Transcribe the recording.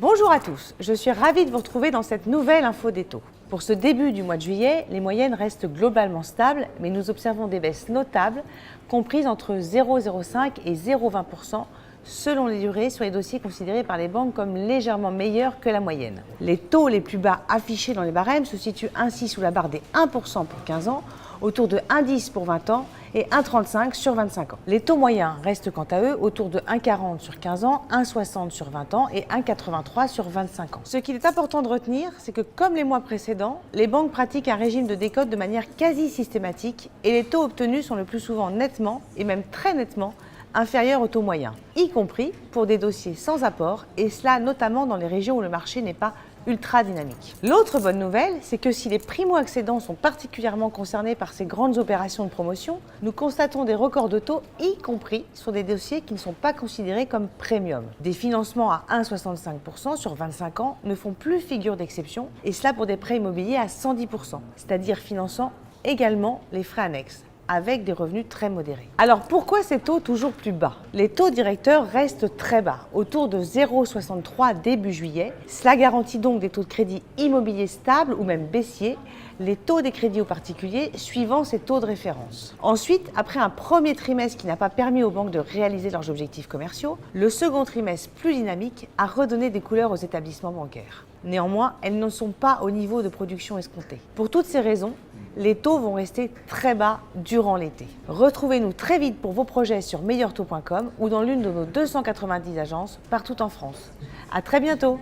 Bonjour à tous, je suis ravie de vous retrouver dans cette nouvelle info des taux. Pour ce début du mois de juillet, les moyennes restent globalement stables, mais nous observons des baisses notables, comprises entre 0,05 et 0,20% selon les durées sur les dossiers considérés par les banques comme légèrement meilleurs que la moyenne. Les taux les plus bas affichés dans les barèmes se situent ainsi sous la barre des 1% pour 15 ans, autour de 1,10 pour 20 ans et 1,35 sur 25 ans. Les taux moyens restent quant à eux autour de 1,40 sur 15 ans, 1,60 sur 20 ans et 1,83 sur 25 ans. Ce qu'il est important de retenir, c'est que comme les mois précédents, les banques pratiquent un régime de décote de manière quasi systématique et les taux obtenus sont le plus souvent nettement et même très nettement inférieurs au taux moyen, y compris pour des dossiers sans apport, et cela notamment dans les régions où le marché n'est pas ultra dynamique. L'autre bonne nouvelle, c'est que si les primo-accédants sont particulièrement concernés par ces grandes opérations de promotion, nous constatons des records de taux, y compris sur des dossiers qui ne sont pas considérés comme premium. Des financements à 1,65% sur 25 ans ne font plus figure d'exception, et cela pour des prêts immobiliers à 110%, c'est-à-dire finançant également les frais annexes, avec des revenus très modérés. Alors pourquoi ces taux toujours plus bas? Les taux directeurs restent très bas, autour de 0,63 début juillet. Cela garantit donc des taux de crédit immobilier stables ou même baissiers, les taux des crédits aux particuliers suivant ces taux de référence. Ensuite, après un premier trimestre qui n'a pas permis aux banques de réaliser leurs objectifs commerciaux, le second trimestre plus dynamique a redonné des couleurs aux établissements bancaires. Néanmoins, elles ne sont pas au niveau de production escompté. Pour toutes ces raisons, les taux vont rester très bas durant l'été. Retrouvez-nous très vite pour vos projets sur meilleurtaux.com ou dans l'une de nos 290 agences partout en France. À très bientôt!